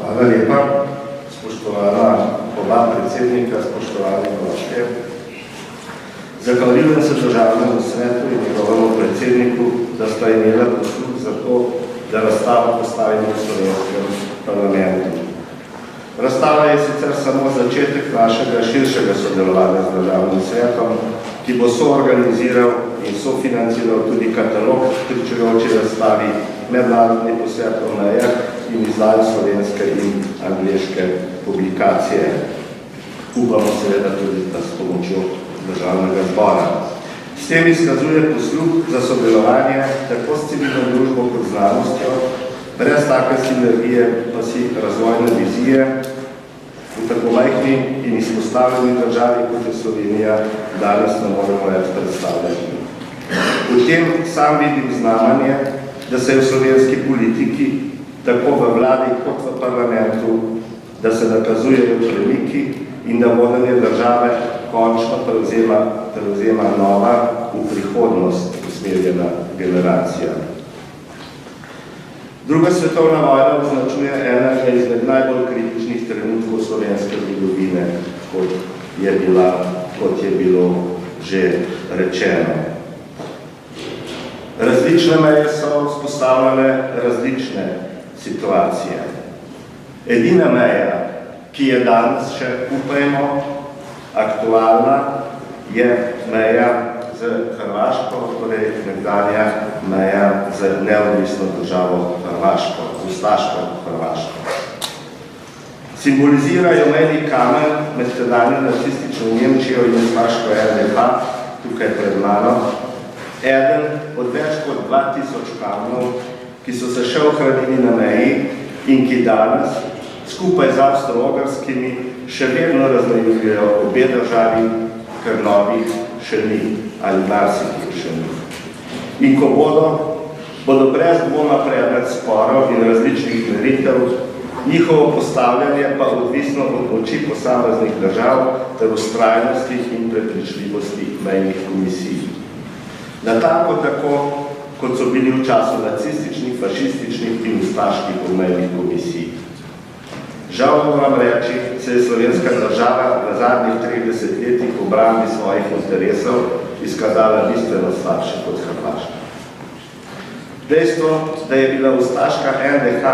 Hvala lepa, spoštovana oba predsednika, spoštovani gostje. Zahvaljujem se Državnemu svetu in njegovemu predsedniku, da sta imela posluh za to, da razstavo postavimo v slovenskem parlamentu. Razstava je sicer samo začetek našega širšega sodelovanja z Državnim svetom, ki bo soorganiziral in sofinanciral tudi katalog pričujoči razstavi Mednarodni posvet o mejah in izdajo slovenske in angleške publikacije. Upamo seveda tudi s pomočjo Državnega zbora. S tem izkazuje posluh za sodelovanje tako s civilno družbo kot znanostjo, brez take sinergije pa si razvojne vizije v tako majhni in izpostavljeni državi, kot je Slovenija, danes ne moremo več predstavljati. V tem sam vidim znamenje, da se v slovenski politiki, tako v vladi kot v parlamentu, da se nakazujejo premiki in da vodenje države končno prevzema nova, v prihodnost usmerjena generacija. Druga svetovna vojna označuje enega izmed najbolj kritičnih trenutkov slovenske zgodovine, kot je bilo že rečeno. Različne meje so vzpostavljale različne situacije. Edina meja, ki je danes še, upajmo, aktualna, je meja z Hrvaško, torej nekdanja meja z neodvisno državo Hrvaško, z ustaško Hrvaško. Simbolizirajo mejni kamen med tedanjo nacistično Nemčijo in ustaško NDH, tukaj pred mano, eden od več kot 2000 kamenov, ki so se še ohranili na meji in ki danes, skupaj z avstro-ogrskimi, še vedno razmejujejo obe državi, ker novih še ni, ali marsikih še ni. In ko bodo brez dvoma predmet sporov in različnih meritev, njihovo postavljanje pa odvisno od moči posameznih držav ter vztrajnosti in prepričljivosti mejnih komisij. Natanko tako, kot so bili v času nacističnih, fašističnih in ustaških obmejnih komisij. Žal moram reči, se je slovenska država na zadnjih 30 letih v obrambi svojih interesov izkazala bistveno slabše kot Hrvaška. Dejstvo, da je bila ustaška NDH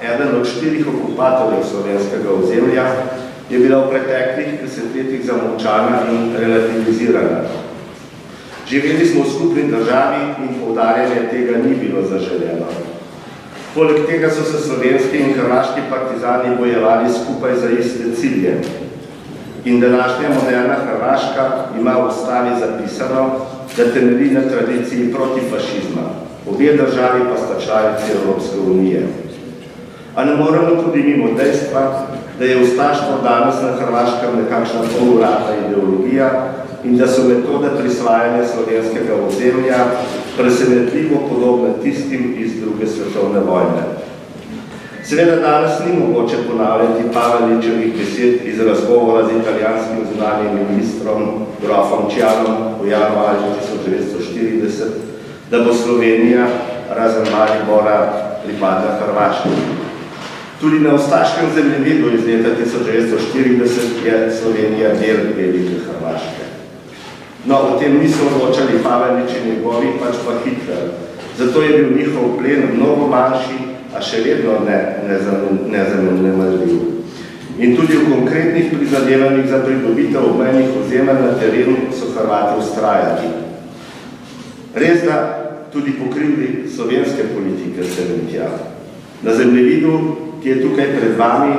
eden od 4 okupatorjev slovenskega ozemlja, je bila v preteklih desetletjih zamolčana in relativizirana. Živeli smo v skupni državi in poudarjanje tega ni bilo zaželeno. Poleg tega so se slovenski in hrvaški partizani bojevali skupaj za iste cilje. In današnja moderna Hrvaška ima v ustavi zapisano, da temelji na tradiciji protifašizma. Obe državi pa sta članici Evropske unije. A ne moramo tudi mimo dejstva, da je ustaštvo danes na Hrvaškem nekakšna poluradna ideologija in da so metode prisvajanja slovenskega ozemlja presenetljivo podobne tistim iz druge svetovne vojne. Seveda danes ni mogoče ponavljati Pavelićevih besed iz razgovora z italijanskim zunanjim ministrom grofom Cianom v januarju 1940, da bo Slovenija razen Maribora pripadla Hrvaški. Tudi na ustaškem zemljevidu iz leta 1940 je Slovenija del velike Hrvaške. No, o tem niso odločali Pavelić in njegovi, pač pa Hitler. Zato je bil njihov plen mnogo manjši, a še vedno nezamenljiv. In tudi v konkretnih prizadevanjih za pridobitev obmejnih ozemelj na terenu so Hrvati vztrajali. Res da tudi pokrivli slovenske politike se tja. Na zemljevidu, ki je tukaj pred vami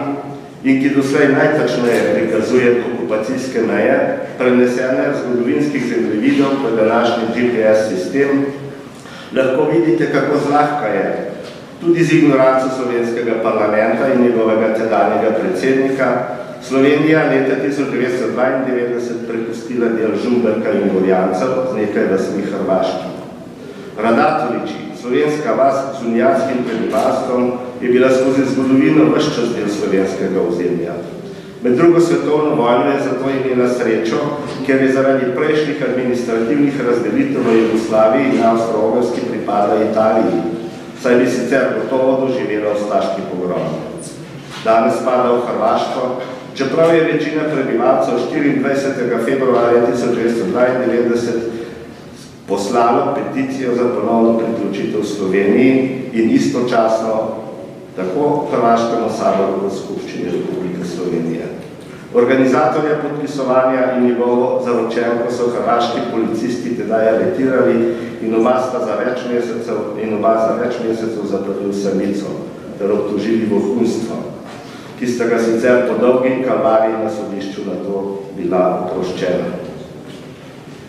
in ki doslej najtačneje prikazuje okupacijske meje, prenesene v zgodovinskih zemljevidov v današnji GPS sistem, lahko vidite, kako zlahka je, tudi z ignoranco slovenskega parlamenta in njegovega tedanjega predsednika, Slovenija leta 1992 prepustila del Žumberka in Gorjancev z nekaj vasmi Hrvaški. Radatoriči, slovenska vas z unijanskim prebivalstvom, je bila skozi zgodovino ves čas del slovenskega ozemlja. Med drugo svetovno vojno je zato imela srečo, ker je zaradi prejšnjih administrativnih razdelitev v Jugoslaviji in Avstro-Ogrski pripadla Italiji, saj bi sicer gotovo doživela ustaški pogrom. danes spada v Hrvaško, čeprav je večina prebivalcev 24. februarja 1992 poslalo peticijo za ponovno priključitev Sloveniji in istočasno tako Hrvaškemu saboru kot Skupščini Republike Slovenije. Organizatorja podpisovanja in njegovo zaročenko so hrvaški policisti tedaj aretirali in oba za več mesecev zaprli v samico ter obtožili vohunstvo, ki sta ga sicer po dolgi kalvariji na sodišču na to bila oproščena.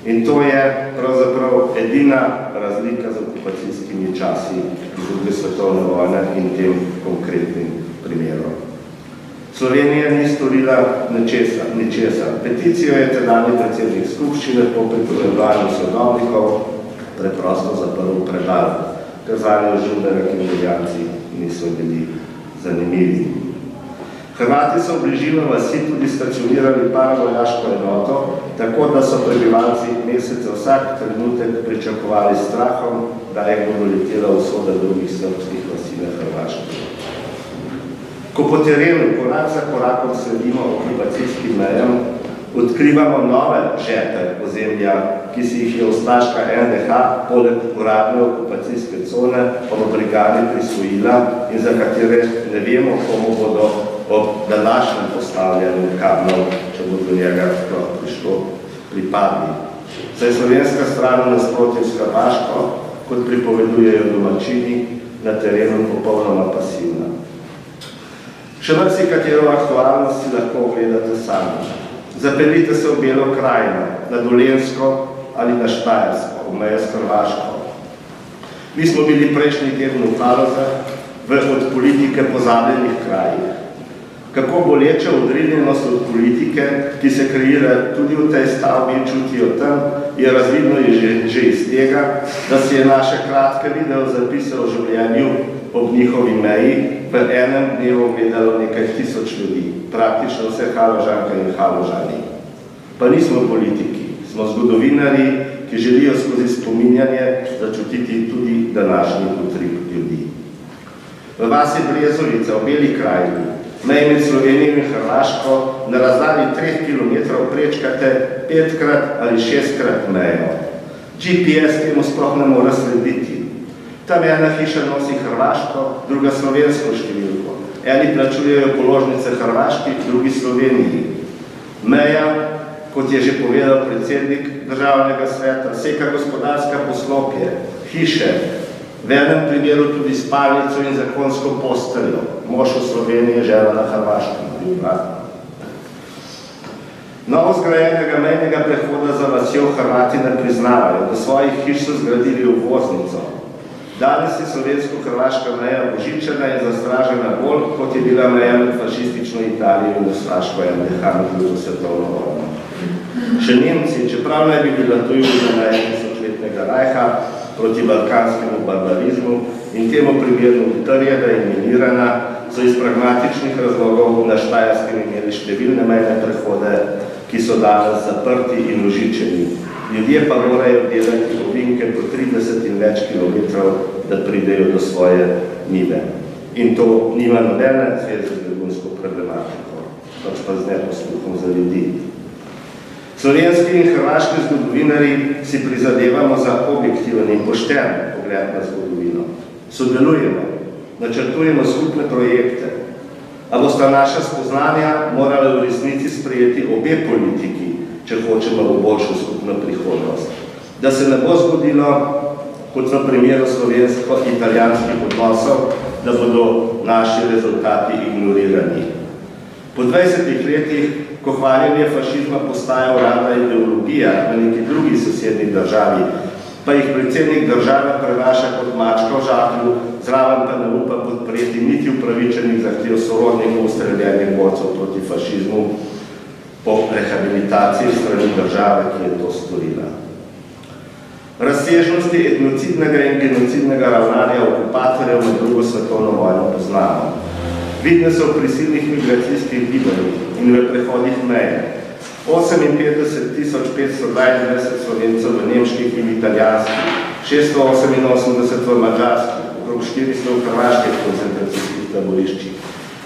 In to je pravzaprav edina razlika z okupacijskimi časi druge svetovne vojne in tem konkretnim primerom. Slovenija ni storila ničesar. Peticijo je tedajni predsednik skupščine po pripovedovanju sodobnikov preprosto zaprl v predal, ker zanje Žuldera, ki Ljubljanci niso bili zanimivi. Hrvati so v bližino vasi tudi stacionirali paravojaško enoto, tako da so prebivalci mesece vsak trenutek pričakovali strahom, da je bo doletela usoda drugih srbskih vasi na Hrvaškem. Ko po terenu korak za korakom sledimo okupacijskim mejam, odkrivamo nove žepe ozemlja, ki si jih je ustaška NDH poleg uradne okupacijske cone ob brigadi prisvojila in za katere ne vemo, komu bodo ob današnjem postavljanju kamnov, če bo do njega prišlo, pripadli. Saj slovenska stran nasprotju s Hrvaško, kot pripovedujejo domačini, na terenu popolnoma pasivna. Še marsikatero aktualnost si lahko ogledate sami. Zapeljite se v Belo krajino, na Dolenjsko ali na Štajersko, v meje s Hrvaško. Mi smo bili prejšnji teden v Halozah, v od politike pozabljenih krajih. Kako boleče odrinjenost od politike, ki se kreira tudi v tej stavbi, čutijo tam, je razvidno že iz tega, da si je naše kratke video zapise o življenju ob njihovi meji v enem dnevu gledalo nekaj tisoč ljudi, praktično vse Haložanke in Haložani. Pa nismo politiki, smo zgodovinarji, ki želijo skozi spominjanje začutiti tudi današnji utrip ljudi. V vasi Brezovica, v Beli krajini, meji med Slovenijo in Hrvaško, na razdalji 3 kilometrov prečkate 5-krat ali 6-krat mejo. GPS temu sploh ne mora slediti. Tam ena hiša nosi Hrvaško, druga slovensko številko. Eni plačujejo položnice Hrvaški, drugi Sloveniji. Meja, kot je že povedal predsednik Državnega sveta, seka gospodarska poslopje, hiše, v enem primeru tudi spalnico in zakonsko posteljo. Mož v Sloveniji, žena na Hrvaškem. Novo zgrajenega mejnega prehoda za vasjo Hrvati ne priznavajo, da svojih hiš so zgradili uvoznico. Danes je slovensko-hrvaška meja božičena in zastražena bolj, kot je bila meja med fašistično Italijo in ustaško NDH med drugo svetovno vojno. Še Nemci, čeprav naj bi bila tujina meja tisočletnega rajha proti balkanskemu barbarizmu in temu primerno utrjena in minirana, so iz pragmatičnih razlogov na Štajerskem imeli številne mejne prehode, ki so danes zaprti in ožičeni. Ljudje pa morajo delati ovinke po 30 in več kilometrov, da pridejo do svoje njive. In to nima nobene zveze z begunsko problematiko, pač pa z neposluhom za ljudi. Slovenski in hrvaški zgodovinarji si prizadevamo za objektiven in pošten pogled na zgodovino. Sodelujemo, načrtujemo skupne projekte, a bosta naša spoznanja morala v resnici sprejeti obe politiki, če hočemo v boljšo skupno prihodnost. Da se ne bo zgodilo, kot v primeru slovensko-italijanskih odnosov, da bodo naši rezultati ignorirani. Po 20 letih, ko hvaljenje fašizma postaja uradna ideologija na neki drugi sosednji državi, pa jih predsednik države prenaša kot mačka v žaklju, zraven pa ne upa podpreti niti upravičenih zahtev sorodnikov ustreljenih borcev proti fašizmu po rehabilitaciji strani države, ki je to storila. Razsežnosti etnocidnega in genocidnega ravnanja okupatorjev med drugo svetovno vojno poznamo. Vidne so v prisilnih migracijskih gibanjih in v prehodih meje. 58.522 Slovencev v nemških in italijanskih, 688 v mađarskih, okrog 400 v hrvaških koncentracijskih taboriščih.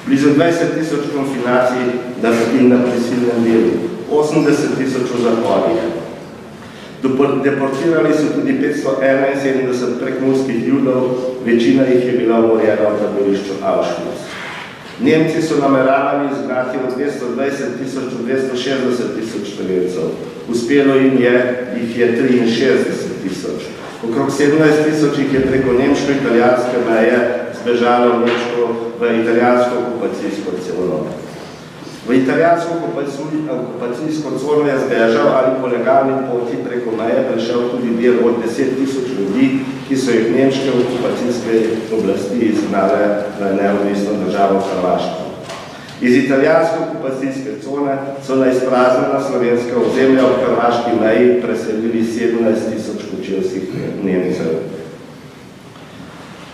blizu 20.000 konfinacij na prisilnem delu, 80.000 v zaporih. Deportirali so tudi 571 prekmurskih Judov, večina jih je bila umorjena v taborišču Auschwitz. Nemci so nameravali izgnati od 220.000 do 260.000 številcev. Uspelo jih je 63.000. Okrog 17.000 jih je preko nemško-italijanske meje zbežalo v italijansko okupacijsko cono. V italijansko okupacijsko cono je zbežal ali po legalni poti preko meje prišel tudi del od 10.000 ljudi, ki so jih nemške okupacijske oblasti izgnale v neodvisno državo Hrvaško. Iz italijanske okupacijske cone so na izpraznjena slovenska ozemlja v hrvaški meji preselili 17.000 kočevskih Nemcev.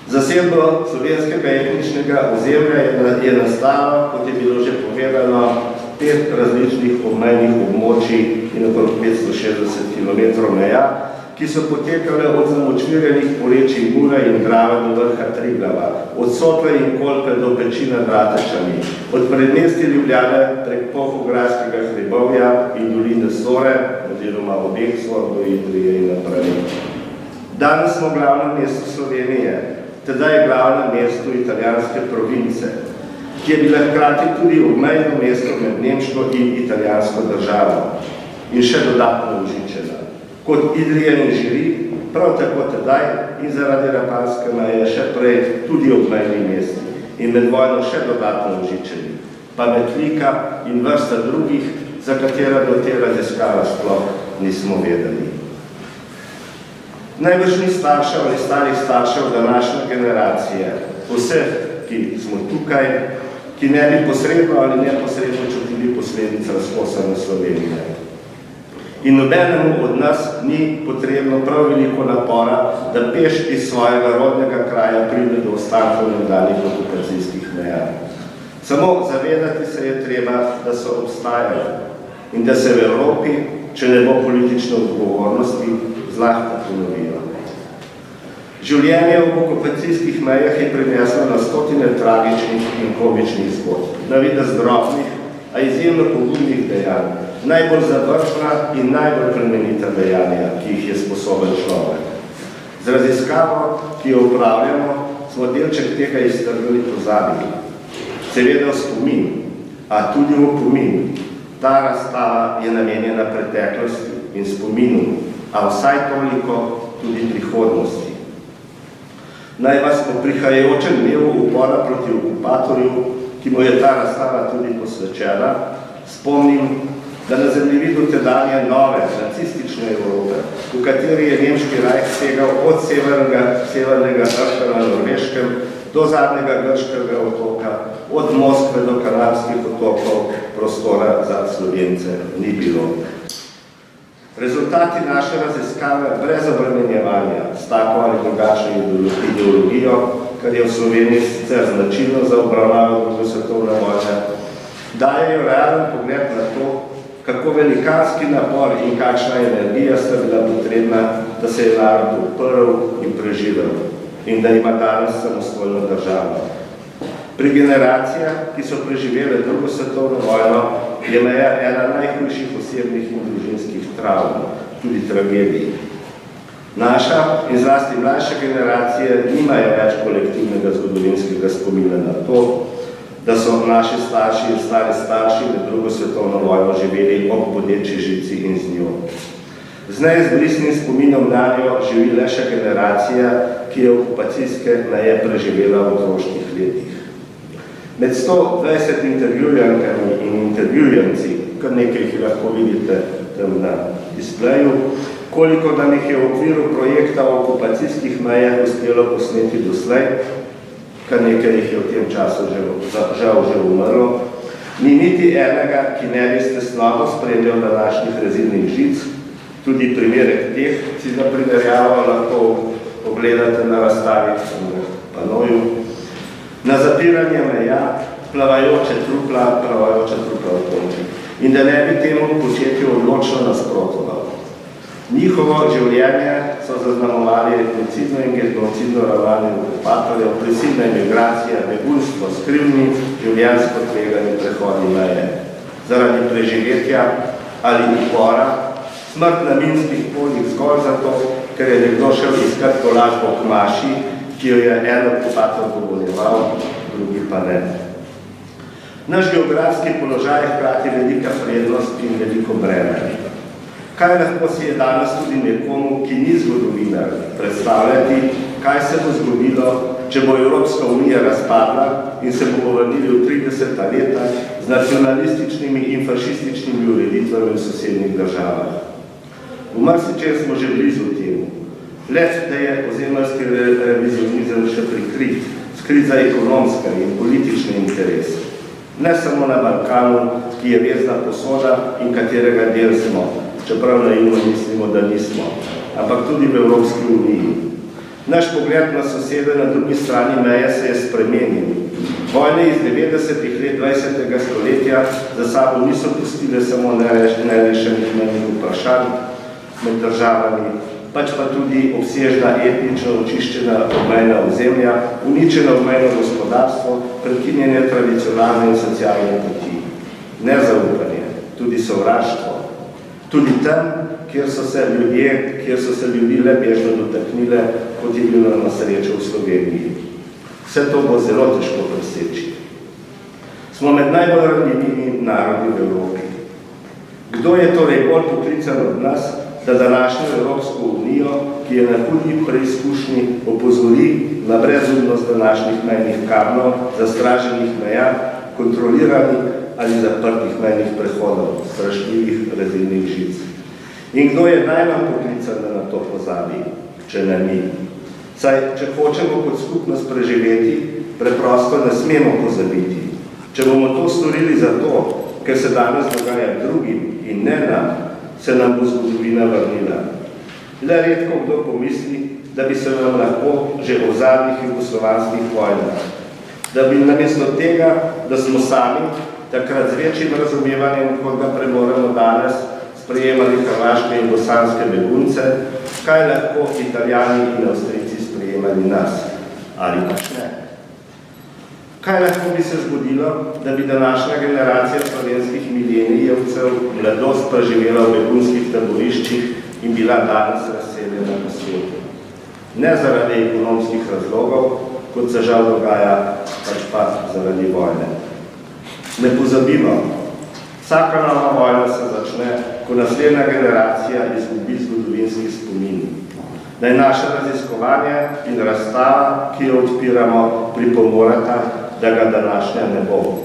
Zasedbo slovenskega etničnega ozemlja je nastalo, kot je bilo že povedano, 5 različnih obmejnih območij in okrog 560 km meja, ki so potekale od zamočvirjenih porečij Mure in Drave do vrha Triglava, od Sotle in Kolpe do peči nad Ratečami, od predmestja Ljubljane prek Polhograjskega hribovja in doline Sore, oziroma obeh Sor do Idrije in naprej. Danes smo glavno mesto Slovenije, teda je glavno mesto italijanske province, ki je bila hkrati tudi obmejno mesto med nemško in italijansko državo in še dodatno užičena. Kot Idrije in Žiri, prav tako tedaj in zaradi Rapalske meje še prej tudi obmejni mesti in med vojno še dodatno užičeni, pa Metlika in vrsta drugih, za katera do te raziskava sploh nismo vedeli. Najbrž ni staršev ali starih staršev današnje generacije, vseh, ki smo tukaj, ki ne bi posredno ali neposredno čutili posledic razkosane Slovenije. In nobenemu od nas ni potrebno prav veliko napora, da peš iz svojega rodnega kraja pride do ostankov nekdanjih okupacijskih meja. Samo zavedati se je treba, da so obstajali in da se v Evropi, če ne bo politične odgovornosti, zlahka ponovijo. Življenje v okupacijskih mejah je prineslo na stotine tragičnih in komičnih zgodb, na videz drobnih, a izjemno pogubnih dejanj, najbolj završna in najbolj plemenita dejanja, ki jih je sposoben človek. Z raziskavo, ki jo upravljamo, smo delček tega iztrgali pozabili. Seveda v spomin, a tudi v opomin. Ta razstava je namenjena preteklosti in spominu, a vsaj toliko tudi prihodnosti. Naj vas po prihajajočem dnevu upora proti okupatorju, ki mu je ta razstava tudi posvečena, spomnim, da na zemljevidu tedanje nove, nacistične Evrope, v kateri je nemški rajh segal od severnega Grška na Norveškem do zadnjega grškega otoka, od Moskve do Kanarskih otokov, prostora za Slovence ni bilo. Rezultati naše raziskave brez obremenjevanja s tako ali drugačno ideologijo, kar je v Sloveniji sicer značilno za obravnavo druge svetovne vojne, dajejo realen pogled na to, kako velikanski napor in kakšna energija sta bila potrebna, da se je narod uprl in preživel in da ima danes samostojno državo. Pri generacijah, ki so preživele drugo svetovno vojno, je meja ena najhujših osebnih in družinskih travm, tudi tragedij. Naša in zlasti mlajše generacije nimajo več kolektivnega zgodovinskega spomina na to, da so naši starši in stari starši med drugo svetovno vojno živeli ob bodeči žici in z njo. Z neizbrisnim spominom na njo živi le še generacija, ki je okupacijske meje preživela v otroških letih. Med 120 intervjujankami in intervjujanci, kar nekaj jih lahko vidite tam na displeju, koliko nam jih je v okviru projekta o okupacijskih mejah uspelo posneti doslej, kar nekaj jih je v tem času žal že umrlo, ni niti enega, ki ne bi s tesnobo spremljal današnjih rezilnih žic, tudi primerek teh si na primerjavo lahko pogledate na razstavi panoju, na zapiranje meja, plavajoče trupla v tonki. In da ne bi temu početju odločno nasprotoval. Njihovo življenje so zaznamovali genocidno in genocidno ravnanje okupatorjev, prisilne migracije, begunstvo, skrivni, življenjsko tvegani prehodi meje. Zaradi preživetja ali upora, smrt na minskih poljih zgolj zato, ker je nekdo šel iskat tolažbo k maši, ki jo je en okupator dovoljeval, drugi pa ne. Naš geografski položaj je hkrati velika prednost in veliko breme. Kaj lahko si je danes tudi nekomu, ki ni zgodovinar, predstavljati, kaj se bo zgodilo, če bo Evropska unija razpadla in se bo povrnili v 30. leta z nacionalističnimi in fašističnimi ureditvami v sosednjih državah. V marsičem smo že blizu temu. Let, da je ozemeljski revizionizem še prikrit, skrit za ekonomske in politične interese. Ne samo na Balkanu, ki je vezna posoda in katerega del smo, čeprav naivno mislimo, da nismo, ampak tudi v Evropski uniji. Naš pogled na sosede na drugi strani meje se je spremenil. Vojne iz 90-ih let 20. stoletja za sabo niso pustile samo nerešenih mejnih vprašanj med državami, pač pa tudi obsežna etnično očiščena obmejna ozemlja, uničeno obmejno gospodarstvo, prekinjene tradicionalne in socialne poti. Nezaupanje, tudi sovraštvo. Tudi tam, kjer so se ljudi le bežno dotaknile, kot je bilo na srečo v Sloveniji. Vse to bo zelo težko preseči. Smo med najbolj ranljivimi narodi v Evropi. Kdo je torej bolj poklican od nas, da današnjo Evropsko unijo, ki je na hudi preizkušnji, opozori na brezumnost današnjih mejnih kamnov, zastraženih meja, kontroliranih ali zaprtih mejnih prehodov, strašljivih rezilnih žic. In kdo je najmanj poklican, da na to pozabi, če ne mi? Saj, če hočemo kot skupnost preživeti, preprosto ne smemo pozabiti. Če bomo to storili zato, ker se danes dogaja drugim in ne nam, se nam bo zgodovina vrnila. Le redko kdo pomisli, da bi se nam lahko že v zadnjih jugoslovanskih vojnah. Da bi namesto tega, da smo sami, takrat z večjim razumevanjem, kot ga premoremo danes, sprejemali hrvaške in bosanske begunce, kaj lahko Italijani in Avstrijci sprejemali nas, ali pač ne. Kaj lahko bi se zgodilo, da bi današnja generacija slovenskih milenijevcev mladost preživela v begunskih taboriščih in bila danes razseljena po svetu? Ne zaradi ekonomskih razlogov, kot se žal dogaja, pač pa zaradi vojne. Ne pozabimo, vsaka nova vojna se začne, ko naslednja generacija izgubi zgodovinski spomin. Da je naše raziskovanje in razstava, ki jo odpiramo, pripomorata, da ga današnja ne bo.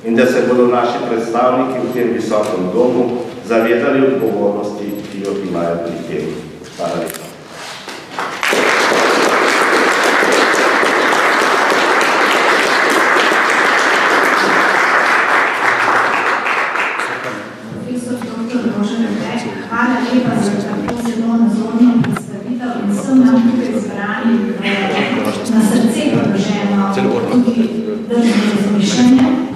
In da se bodo naši predstavniki v tem visokem domu zavedali odgovornosti, ki jo imajo pri tem. Hvala lepa. Hvala lepa za tako zelo nazorno predstavitev in vsem nam tukaj zbrani na srce položeno tudi držno razmišljanje.